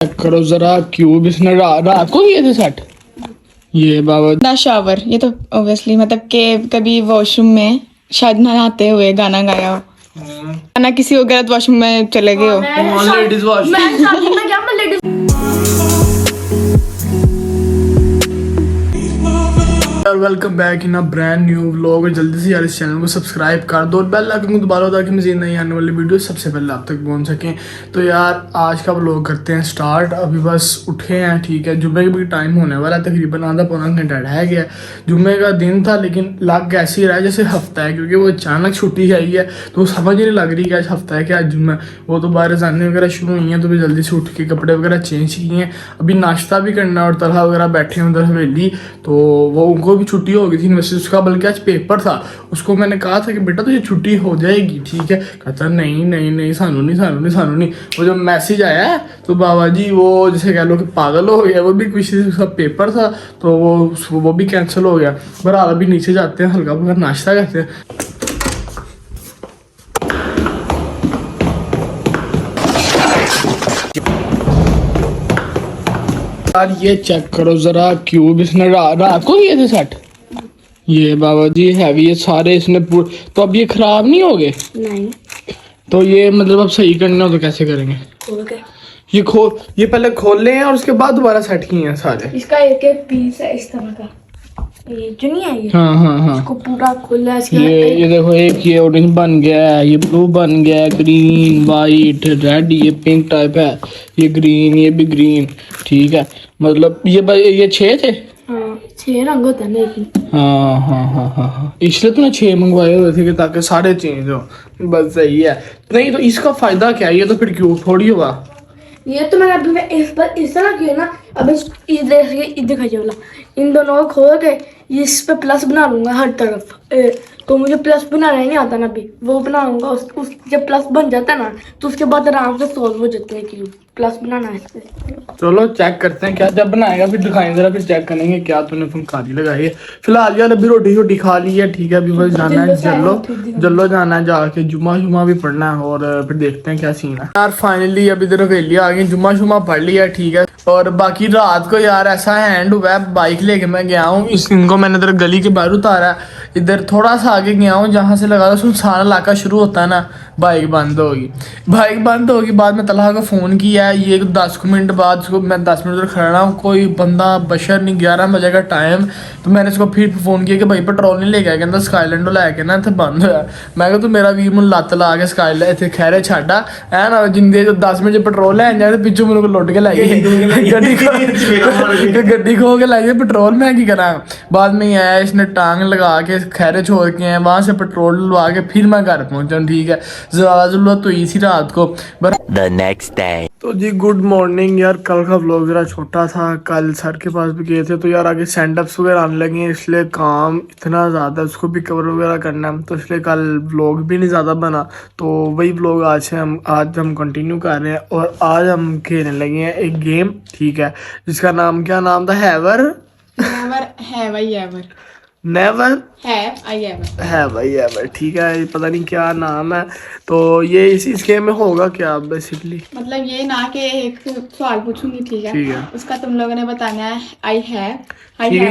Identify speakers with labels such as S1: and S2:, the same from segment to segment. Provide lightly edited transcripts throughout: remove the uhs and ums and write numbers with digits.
S1: Check करो जरा cube इसने रात को किए थे सेट। ये बाबा
S2: द शावर, ये तो ऑब्वियसली मतलब के कभी वॉशरूम में शायद नहाते हुए गाना गाया हो, ना किसी को गलत वॉशरूम में चले गए हो।
S1: Ladies washroom. Welcome back in a brand new vlog. जल्दी से यार इस चैनल को सब्सक्राइब कर दो और बेल आइकन को दबा लो ताकि मज़ीद नई आने वाली वीडियो सबसे पहले आप तक पहुंच सकें। तो यार आज का व्लॉग करते हैं स्टार्ट। अभी बस उठे हैं, ठीक है। जुम्मे का भी टाइम होने वाला है, तकरीबन आधा पौना घंटा रह गया। जुम्मे का दिन था लेकिन लग ऐसे ही रहा है जैसे हफ्ता है, क्योंकि वो अचानक छुट्टी आई है तो समझ नहीं लग रही कि आज हफ्ता है कि आज जुम्मा। वो तो बारिश आने वगैरह शुरू हुई हैं तो भी जल्दी से उठ के कपड़े वगैरह चेंज किए हैं। अभी नाश्ता भी करना और तलहा वगैरह बैठे हैं उधर हवेली, तो वो उनको भी छुट्टी हो गई थी यूनिवर्सिटी। उसका बल्कि आज पेपर था। उसको मैंने कहा था कि बेटा तुझे छुट्टी हो जाएगी, ठीक है। कहता नहीं नहीं नहीं सानू नहीं। वो जब मैसेज आया है तो बाबा जी वो जैसे कह लो कि पागल हो गया। वो भी कुछ उसका पेपर था तो वो भी कैंसिल हो गया। बहरहाल अभी नीचे जाते हैं, हल्का फुल्का नाश्ता करते हैं। यार ये चेक करो जरा क्यूब इसने रात को किए थे सेट। ये बाबा जी हैवी, ये सारे इसने तो अब ये खराब नहीं हो गए?
S2: नहीं।
S1: तो ये मतलब अब सही करना हो तो कैसे करेंगे? ये पहले खोल ले हैं और उसके बाद दोबारा सेट किए हैं सारे।
S2: इसका एक एक पीस है इस तरह का, ये जो नहीं है ये।
S1: हाँ।
S2: इसको पूरा खोला है।
S1: ये देखो, एक ये ऑरेंज बन गया है, ये ब्लू बन गया है, ग्रीन वाइट रेड, ये पिंक टाइप है, ये ग्रीन, ये भी ग्रीन, ठीक है। मतलब ये 6 थे।
S2: हाँ 6 रंग होते हैं एक।
S1: हाँ। इसलिए तूने 6 मंगवाए हुए थे कि ताकि सारे चेंज हो। बस सही है। नहीं तो इसका फायदा क्या है? ये तो फिर क्यों थोड़ी होगा।
S2: ये तो मैंने अभी इस तरह किया ना। अब इधर खाइए वाला, इन दोनों को खोल के इस पे प्लस बना लूंगा हर तरफ। तो मुझे प्लस बनाना ही नहीं आता ना, अभी वो बनाऊंगा। उस जब प्लस बन जाता है ना तो उसके बाद आराम से सोल्व हो जाते हैं कि प्लस बनाना है इससे। चलो
S1: चेक करते हैं क्या, जब बनाएगा फिर दिखाएंगे जरा, फिर चेक करेंगे क्या तूने फुनकारी लगाई है। फिलहाल यार अभी रोटी खा ली है, ठीक है। अभी बस जाना है जल्लो जाना है, जाके जुम्मा भी पढ़ना है और फिर देखते हैं क्या सीन है। यार फाइनली अभी इधर हवेली आ गई, जुम्मा पढ़ लिया, ठीक है। और बाकी रात को यार ऐसा हैंड हुआ है, बाइक लेके मैं गया हूँ। इनको मैंने इधर गली के बाहर उतारा, इधर थोड़ा सा आगे गया हूँ जहाँ से लगा लो सुनसान इलाका शुरू होता है ना। बाइक बंद होगी। बाद में तलहा को फ़ोन किया है, ये 10 मिनट बाद उसको मैं 10 मिनट खड़ा रहा हूँ, कोई बंदा बशर नहीं। 11 बजे का टाइम, तो मैंने इसको फिर फ़ोन किया कि भाई पेट्रोल नहीं लेके आया। कहता स्काईलैंड लैके ना इतने बंद होया। मैं कहा तू मेरा वीर मुझे लत्त ला के स्काईलैंड इतने खैरे छाड़ा है ना, जिंदे 10 मिनट पेट्रोल लैन जाए तो पिछू मेरे को लुट के लाई गड्डी खो के लाई पेट्रोल मैं की करा। बाद में आया, इसने टांग लगा के खैरे छोड़ के आए, वहाँ से पेट्रोल लगा के फिर मैं घर पहुँचा, ठीक है। ज़्यादा जरूरत हुई थी रात को।
S3: The next day.
S1: तो जी गुड मॉर्निंग यार। कल का व्लॉग ज़रा छोटा था, कल सर के पास भी गए थे तो यार आगे सेंडअप्स वगैरह आने लगे हैं, इसलिए काम इतना ज़्यादा उसको भी कवर वगैरह करना है, तो इसलिए कल व्लॉग भी नहीं ज़्यादा बना। तो वही व्लॉग आज हम कंटिन्यू कर रहे हैं। और आज हम खेलने लगे हैं एक गेम, ठीक है, जिसका नाम क्या नाम था? नेवर हैव आई एवर, ठीक है। ये पता नहीं क्या नाम है। तो ये इस गेम में होगा क्या बेसिकली?
S2: मतलब ये ना कि एक सवाल पूछूंगी, ठीक है। उसका तुम लोगों ने बताना है आई हैव,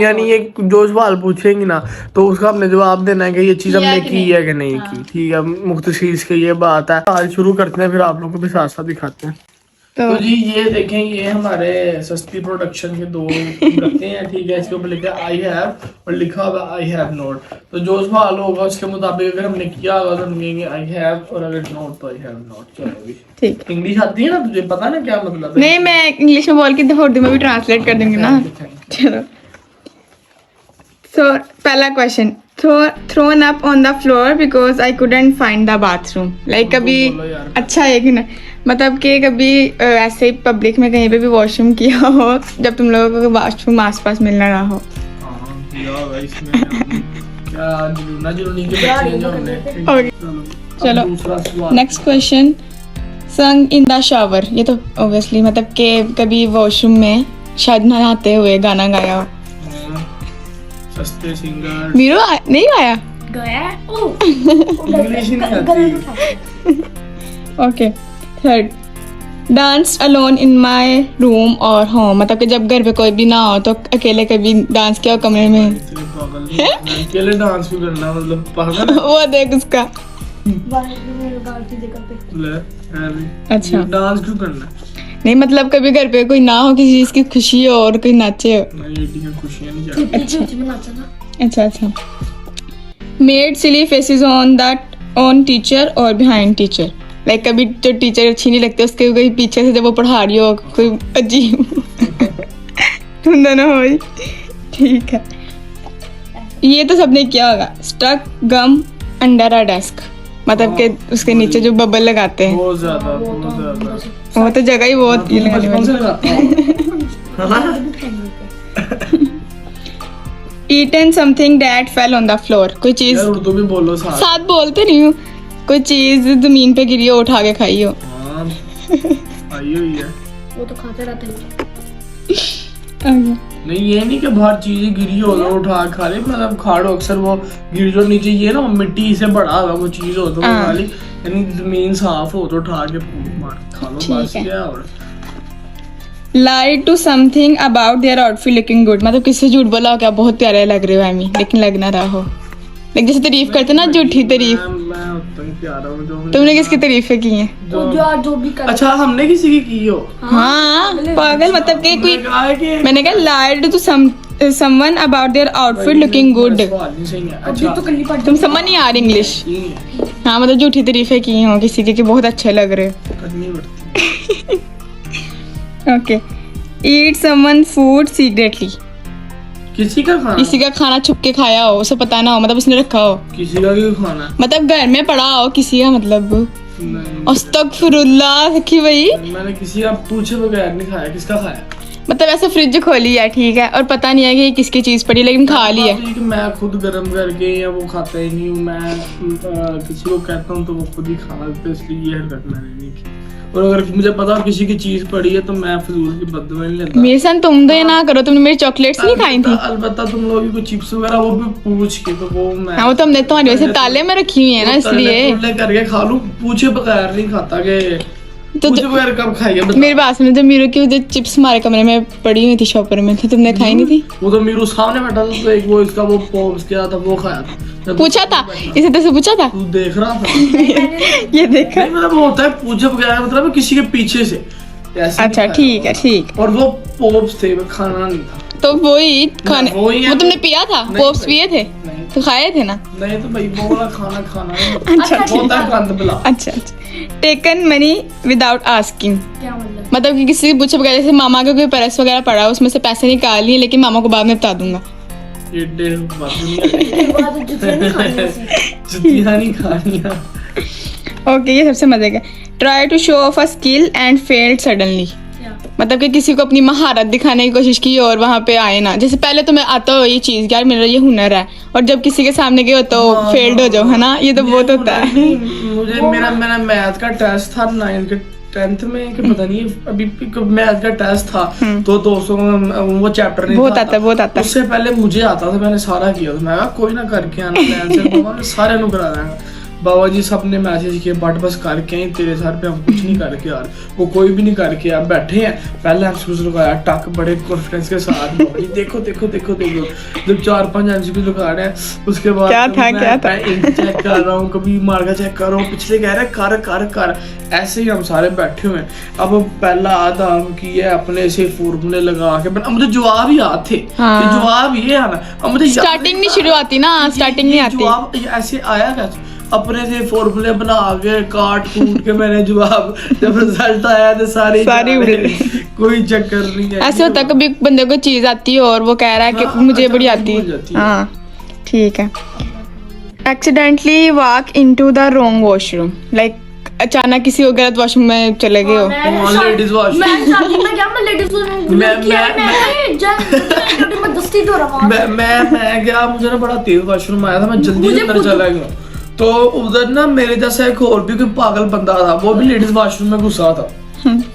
S1: यानी ये जो सवाल पूछेंगी ना तो उसका हमने जवाब देना है कि ये चीज़ हमने की है कि नहीं की, ठीक है। मुख्तसर की ये बात है। आज शुरू करते हैं, फिर आप लोगों को भी साथ साथ दिखाते हैं। तो जी ये देखें, ये हमारे सस्ती प्रोडक्शन के 2 रखते हैं, ठीक है। इसके ऊपर लिखा है आई हैव और लिखा होगा आई हैव नॉट। तो जो सवाल होगा उसके मुताबिक अगर हमने किया होगा तो हम कहेंगे आई हैव, और अगर नॉट तो आई हैव नॉट। चलो भी ठीक। इंग्लिश आती है ना तुझे, पता ना क्या मतलब है?
S2: नहीं, मैं इंग्लिश में बोल के उर्दू में भी ट्रांसलेट कर दूंगी ना। चलो, so पहला question, thrown up on the floor because I couldn't find the bathroom. Like कभी अच्छा है कि ना, मतलब कि कभी ऐसे ही पब्लिक में कहीं पे भी वॉशरूम किया हो जब तुम लोगों को वॉशरूम आसपास मिलना रहा हो। चलो next question, sung in the shower। ये तो ऑब्वियसली मतलब कि कभी वॉशरूम में शायद नहाते हुए गाना गाया हो।
S1: सस्ते सिंगर
S2: मीरू नहीं गाया? Okay. Third,
S4: dance alone in my room और होम, मतलब कि जब घर पे कोई भी ना हो तो अकेले कभी डांस किया हो कमरे में?
S1: इतने पागल नहीं। अकेले डांस भी करना मतलब पागल
S4: वो देख उसका।
S1: ले
S4: अच्छा।
S1: डांस क्यों करना?
S4: नहीं मतलब कभी घर पे कोई ना हो, किसी चीज की खुशी हो और कोई नाचे हो।
S1: नहीं एडी की खुशियां नहीं चाहती।
S4: अच्छा। Made silly faces on that on teacher और बिहाइंड टीचर, लाइक कभी जो टीचर अच्छी नहीं लगती उसके कोई पीछे से जब वो पढ़ा रही हो कोई अजीब तुम दोनों हो ही। ठीक है, ये तो सबने किया होगा। Stuck gum under a desk, मतलब के उसके नीचे जो बबल लगाते हैं।
S1: बहुत ज्यादा बहुत ज्यादा।
S4: वो तो जगह ही बहुत ये लगाने
S1: बचपन से
S4: वाली।
S1: लगाता हूं।
S4: Eaten something that fell on the floor, कोई चीज
S1: यार उर्दू भी बोलो साथ।
S4: साथ बोलते नहीं हूँ, कोई चीज जमीन पे गिरी हो उठा के खाई हो।
S1: हाँ आई हुई है।
S2: वो तो खाते रहते हैं।
S1: नहीं ये नहीं कि बाहर चीजें गिरी हो तो उठा के खा ले, मतलब खाड़ो अक्सर वो गिर जो नीचे ये ना मिट्टी से बड़ा होगा वो चीज हो तो वो
S4: हाँ।
S1: खा ली, यानी जमीन साफ हो तो उठा के मार खा लो बस।
S4: है।
S1: क्या और
S4: lie to something about their outfit looking good, मतलब किससे झूठ बोला हो क्या बहुत प्यारे लग रहे हो एमी, लेकिन लग ना रहा हो। लेकिन जैसे तारीफ करते ना झूठी तारीफ,
S1: मैं उतना ही प्यारा हूँ जो
S4: तुमने किसकी तारीफें की हैं?
S2: जो भी कर
S1: अच्छा हमने किसी की हो?
S4: हाँ पागल, मतलब कि कोई
S1: तुमने कहा है कि
S4: मैंने कहा lied to someone about their outfit looking good.
S1: सवाल नहीं सही है।
S2: अभी
S1: अच्छा
S2: तो करनी पड़
S4: तुम समझ नहीं आ रही इंग्लिश?
S1: नहीं है,
S4: हाँ मतलब झूठी तारीफें की हो किसी की कि बहुत अच्छे लग रहे हो।
S1: करनी पड़ती
S4: ओके, ईट समवन फूड सीक्रेटली,
S1: किसी का खाना।
S4: किसी का खाना छुप के खाया हो, उसे पता ना हो, मतलब उसने रखा हो,
S1: किसी का क्यों खाना है?
S4: मतलब घर में पड़ा हो किसी का, मतलब
S1: नहीं
S4: अस्तगफिरुल्लाह सखी भाई,
S1: मैंने किसी का पूछे बगैर नहीं खाया। किसका खाया?
S4: मतलब ऐसे फ्रिज खोली है ठीक है और पता नहीं है कि ये किसकी चीज पड़ी लेकिन खा ली है।
S1: बात ये कि मैं खुद गर्म करके या वो खाता ही नहीं हूँ, मैं किसी को कहता हूँ तो वो खुद ही खाना देते, इसलिए ये हरकत मैंने नहीं की। और अगर मुझे पता किसी की चीज पड़ी है तो मैं फजूल की बददुआ नहीं लेता।
S4: मेरे साथ तुम तो ये ना करो, तुमने मेरी चॉकलेट्स नहीं खाई थी।
S1: अलबत्ता तुम लोग को चिप्स वगैरह वो भी पूछ के तो वो मैं
S4: हाँ वो तो हमने तुम्हारी वजह से ताले में रखी हुई है ना इसलिए।
S1: तल्ले करके खा लूं, पूछे बगैर नहीं खाता के।
S4: तो
S1: पूछे बगैर कब खाइए बता?
S4: मेरी बात सुनो, जब मीरू की जो चिप्स हमारे कमरे में पड़ी हुई थी शॉपर में, तो तुमने खाई नहीं थी?
S1: वो तो मेरे सामने बैठा था तो एक वो इसका वो पॉप्स क्या था वो खाया था। जब
S4: पूछा था इसे तो पूछा था
S1: तू देख रहा था?
S4: ये देखा।
S1: नहीं मतलब होता है पूछे बगैर, मतलब किसी के पीछे से ऐसे
S4: अच्छा
S1: नहीं
S4: ठीक है
S1: खाया।
S4: ठीक।
S1: और वो पॉप्स थे, वो खाना नहीं था।
S4: तो वही खाने
S1: वो ही है
S4: वो तुमने
S1: वो।
S4: पिया था,
S1: नहीं
S4: पॉप्स
S1: भाई,
S4: पिए थे
S1: नहीं
S4: तो खाए थे ना?
S1: नहीं तो भाई वो वाला खाना खाना है।
S4: अच्छा
S1: होता है गंद बला।
S4: अच्छा। टेकन मनी विदाउट आस्किंग,
S2: क्या मतलब?
S4: मतलब कि किसी से पूछे बगैर, जैसे मामा का कोई पर्स वगैरह पड़ा है उसमें से पैसे निकाल लिए लेकिन मामा को बाद में बता दूंगा।
S1: एड्डे बात नहीं है।
S2: एक बात है, जुतियाँ नहीं खानी ऐसी।
S1: जुतियाँ नहीं खानियाँ।
S4: ओके ये सबसे मजे का। Try to show off a skill and failed suddenly,
S2: क्या?
S4: मतलब कि किसी को अपनी महारत दिखाने की कोशिश की और वहां पे आए ना, जैसे पहले तो मैं आता हो ये चीज यार मेरा ये हुनर है और जब किसी के सामने गए हो तो फेल्ड हो जाओ, है ना? ये तो बहुत होता है।
S1: मुझे मेरा मैथ का टेस्ट था 9th के 10th में कि पता नहीं अभी मैथ का टेस्ट था तो 200 वो चैप्टर नहीं
S4: बहुत आता है, बहुत आता है।
S1: उससे पहले मुझे आता था, मैंने सारा किया था। मैं कहा कोई ना करके आना प्लान से बाबा मैं सारे नु करा देंगे। बाबा जी सब ने मैसेज किए बट बस करके आए तेरे सर पे, हम कुछ नहीं करके यार। वो कोई भी नहीं करके यार बैठे हैं। पहले एमसीक्यूज लगाया टक बड़े कॉन्फिडेंस के साथ, बाबा जी देखो देखो देखो देखो। जब 4-5 एमसीक्यूज लगा रहे हैं उसके बाद
S4: क्या था, क्या था?
S1: मैं इंक चेक कर रहा हूँ, कभी मार्का चेक कर रहा हूँ, पिछले कह रहे कर कर कर। ऐसे ही हम सारे बैठे हुए हैं। अब पहला आधा हम किए अपने से फॉर्मूले लगा के अब मुझे जवाब ही याद थे।
S4: हाँ।
S1: ये जवाब ये आना अब मुझे
S4: स्टार्टिंग नहीं शुरू आती ना, स्टार्टिंग नहीं आती।
S1: जवाब ऐसे आया कैसे? अपने से फॉर्मूले बना के काट कूट के मैंने जवाब जब रिजल्ट आया तो सारी
S4: उड़
S1: कोई चक्कर नहीं है।
S4: ऐसे होता है कभी बंदे को चीज आती है और वो कह रहा है कि
S1: हाँ,
S4: मुझे
S1: अच्छा,
S4: बड़ी आती
S1: भूल जाती
S4: है।
S1: है।
S4: हाँ ठीक है। Accidentally walk into the wrong washroom, like अचानक किसी को गलत वॉशरूम में चले गए हो।
S1: लेडीज वॉशरूम
S2: मैं शादी में क्या मैं लेडीज मैं दस्ती तो रहा
S1: मैं गया, मुझे ना बड़ा तेज वॉशरूम आया था, मैं जल्दी
S2: मुझे
S1: अंदर
S2: खुद-
S1: चला गया। तो उधर ना मेरे जैसा एक और भी कोई पागल बंदा था, वो भी लेडीज वॉशरूम में घुसा था।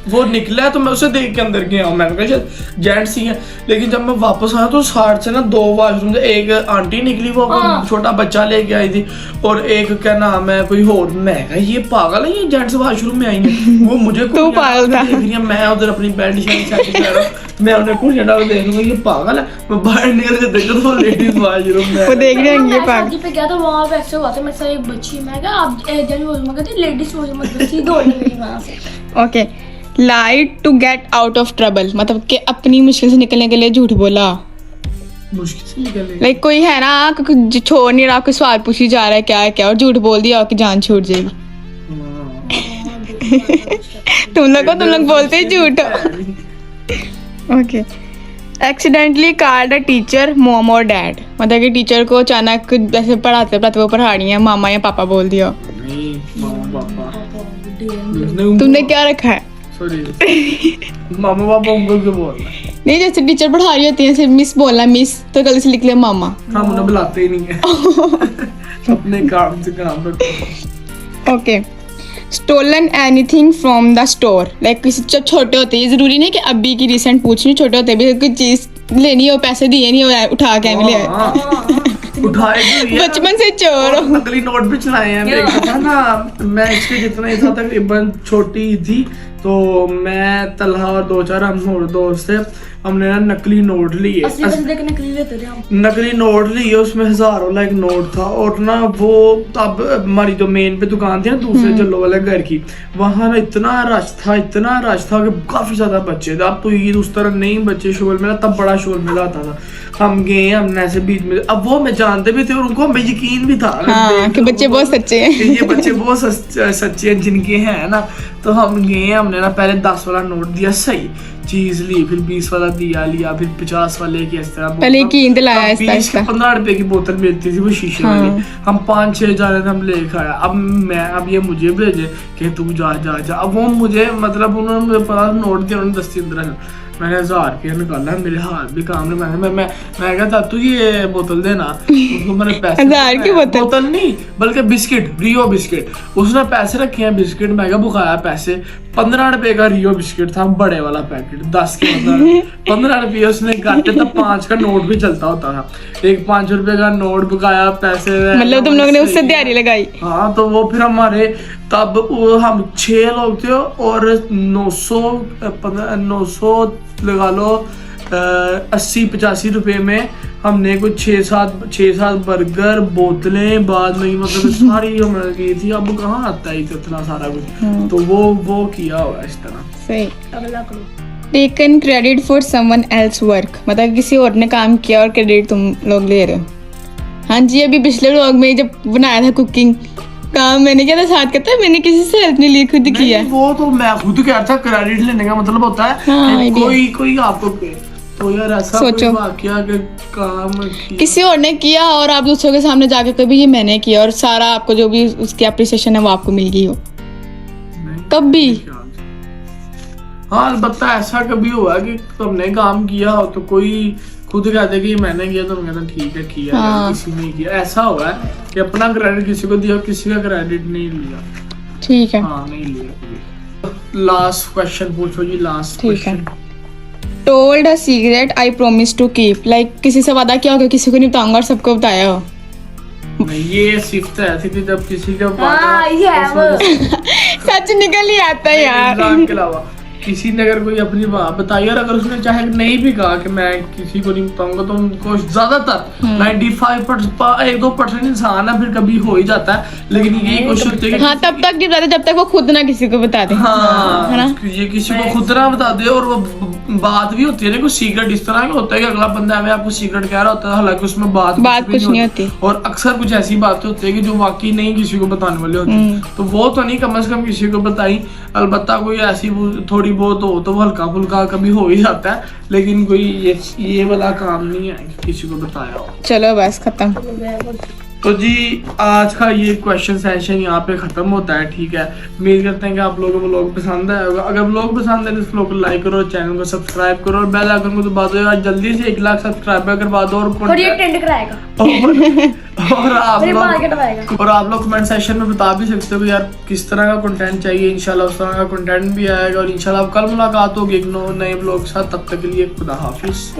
S1: वो निकला तो मैं उसे देख के अंदर गया हूँ, मैंने कहा जेंट्स ही है। लेकिन जब मैं वापस आया तो साइड से ना 2 वॉशरूम से एक आंटी निकली, वो छोटा बच्चा लेके आई थी, और एक क्या नाम है कोई और। मैं कहा ये पागल है, ये जेंट्स वॉशरूम में आई है। वो मुझे
S4: तू पागल था।
S1: देख रही है, मैं उधर अपनी बेड सेट कर रहा हूँ, मैं उन्हें कुछ डाल देख लूंगा ये पागल है। मैं बाहर निकल के देखा तो लेडीज वॉशरूम में
S4: वो देख रहे हैं ये
S2: मैं
S4: पागल।
S2: शादी पे गया तो वहाँ पे ऐसे हुआ था, मेरे साथ एक बच्ची, मैं क्या आप जेंट्स वॉशरूम में गए थे, लेडीज वॉशरूम में गई, सीधे दौड़ने गई वहाँ से।
S4: Okay, lied to get out of trouble, मतलब कि अपनी मुश्किल से निकलने के लिए झूठ बोला।
S1: मुश्किल से निकले।
S4: लाइक कोई है ना कोई छोड़ नहीं रहा, कोई सवाल पूछी जा रहा है क्या है क्या, और झूठ बोल दिया कि जान छूट जाएगी। तुम लोग बोलते ही झूठ हो। Okay, accidentally called a teacher mom और डैड, मतलब कि टीचर को अचानक जैसे पढ़ाते पढ़ाते वो पढ़ानी है मामा या पापा बोल दिया।
S1: नहीं मामा पापा,
S4: तुमने क्या रखा है?
S1: सॉरी मामा पापा उनको क्यों बोलना है?
S4: नहीं, जैसे टीचर पढ़ा रही होती है, मिस बोलना, मिस तो गलती से लिख लिया मामा।
S1: हम उन्हें बुलाते ही नहीं है। अपने काम से काम रखो।
S4: Okay, stolen anything from the store, like किसी जब छोटे होते हैं, जरूरी नहीं कि अभी की रिसेंट पूछ रही, छोटे होते भी कोई चीज लेनी हो, पैसे दिए नहीं हो, उठा के ले आए।
S1: हाँ, उठाए तो ये
S4: बचपन से चोर हो।
S1: नकली नोट भी चलाए हैं। मैं था ना, मैं इसके जितना ही था तकरीबन छोटी थी, तो मैं तलहा और 2-4 हम और दोस्त थे, हमने ना नकली नोट लिए।
S2: असली पैसे देके नकली लेते थे हम।
S1: नकली नोट लिए, उसमें हजारों का एक नोट था, और ना वो तब हमारी जो मेन पे दुकान थी ना दूसरे जल्लो वाले घर की, वहाँ ना इतना रश था कि काफी ज्यादा बच्चे थे। अब तो ईद उस तरह नहीं बच्चे शोर मेला, तब बड़ा शोर मेला आता था। हम गए, हमने ऐसे बीच में, अब वो मैं जानते भी थे और उनको हमें यकीन भी था
S4: हाँ, कि बच्चे बहुत सच्चे हैं।
S1: कि ये बच्चे बहुत सच्चे हैं जिनके हैं ना। तो हम गए, हमने ना पहले 10 वाला नोट दिया, सही चीज ली, फिर 20 वाला लिया, फिर 50 वाले की इस तरह
S4: पहले यकीन दिलाया, आहिस्ता
S1: 15 रुपए की बोतल मिलती थी वो शीशे वाली। हम 5-6 जा रहे थे, हम लेकर आया। अब ये मुझे भेजे कि तू जा। अब वो मुझे मतलब उन्होंने मुझे पता नोट दिया, उन्होंने 10 15, मैंने 1000 रुपया निकाला, मेरे हाथ भी काम नहीं। मैं कहता तू ये बोतल देना, उसको मैंने पैसे
S4: 1000 की
S1: बोतल नहीं बल्कि बिस्किट, रियो बिस्किट, उसने पैसे रखे हैं बिस्किट। मैं क्या बुखाया पैसे, 15 रुपए का रियो बिस्किट था, बड़े वाला पैकेट 10 के 15 रुपये उसने काटे, तब 5 का नोट भी चलता होता था। एक 5 रुपए का नोट बुकाया पैसे,
S4: मतलब तुम लोगों ने उससे तैयारी लगाई।
S1: हाँ, तो वो फिर हमारे तब हम 6 लोग थे और 900 लगा लो 80-85 रुपए में हमने कुछ 6-7 बर्गर, बोतलें बाद में, मतलब सारी हमने की थी। अब कहाँ आता है इतना सारा कुछ, तो वो किया हुआ इस तरह।
S4: सही।
S2: अगला करो।
S4: Taken credit for someone else work, मतलब किसी और ने काम किया और क्रेडिट तुम लोग ले रहे हो। हाँ जी, अभी पिछले व्लॉग में जब बनाया था कुकिंग काम मैंने किया था, साथ कहता है मैंने किसी से हेल्प नहीं ली, खुद किया।
S1: वो तो मैं खुद कह रहा था, क्रेडिट लेने का मतलब होता है
S4: हाँ,
S1: कोई आपको, तो यार ऐसा
S4: सोचो
S1: वाकया के काम
S4: किसी और ने किया और आप दूसरों के सामने जाके कभी ये मैंने किया और सारा आपको जो भी उसकी अप्रिसिएशन है वो आपको मिल गई हो कभी।
S1: हाँ, अलबत्ता ऐसा कभी हुआ कि तुमने काम किया हो तो कोई खुद कहते कि मैंने किया, तो मैं कहता ठीक है किया।
S4: हाँ।
S1: किसी ने किया, ऐसा हुआ है कि अपना क्रेडिट किसी को दिया, किसी का क्रेडिट नहीं लिया।
S4: ठीक है,
S1: हाँ, नहीं लिया। लास्ट क्वेश्चन पूछो जी, लास्ट
S4: ठीक है।
S1: Question.
S4: Told a secret I promise to keep, like किसी से वादा किया होगा किसी को नहीं बताऊंगा और सबको बताया हो।
S1: ये सिर्फ ऐसी थी जब किसी का
S2: हाँ, ये है वो।
S4: सच निकल ही आता है यार।
S1: एग्जाम के अलावा किसी ने अगर कोई अपनी बात बताई और अगर उसने चाहे नहीं भी कहा कि मैं किसी को नहीं बताऊंगा, तो उनको ज्यादातर 95% इंसान है, फिर कभी हो ही जाता है। लेकिन यही कोशिश होती है कि
S4: हाँ, तब तक नहीं बताते जब तक वो खुद ना किसी को बता दे।
S1: हाँ,
S4: है ना?
S1: ये किसी को खुद ना बता दे। और वो बात भी होती है ना, कुछ सीक्रेट इस तरह का होता है कि अगला बंदा हमें आपको सीक्रेट कह रहा होता है, हालांकि उसमें बात
S4: कुछ नहीं होती।
S1: और अक्सर कुछ ऐसी बातें होती है कि जो वाकई नहीं किसी को बताने वाली होती, तो वो तो नहीं कम से कम किसी को बताई। अलबत्ता कोई ऐसी थोड़ी बहुत हो तो हल्का फुल्का कभी हो ही जाता है, लेकिन कोई ये वाला काम नहीं है कि किसी को बताया हो।
S4: चलो बस खत्म।
S1: तो जी आज का ये क्वेश्चन सेशन यहाँ पे खत्म होता है, ठीक है। उम्मीद करते हैं कि आप लोगों को व्लॉग पसंद आया होगा। अगर व्लॉग पसंद है तो इस व्लॉग को लाइक करो, चैनल को सब्सक्राइब करो और बेल आइकन को दबा दो यार, जल्दी से 1 लाख सब्सक्राइबर करवा दो।
S2: और ये ट्रेंड कराएगा
S1: और
S2: करवाएगा।
S1: आप लोग कमेंट सेक्शन में बता भी सकते हो कि यार किस तरह का कंटेंट चाहिए। इंशाल्लाह उस तरह का कंटेंट भी आएगा और इंशाल्लाह कल मुलाकात होगी एक नए व्लॉग के साथ। तब तक के लिए खुदा हाफिज।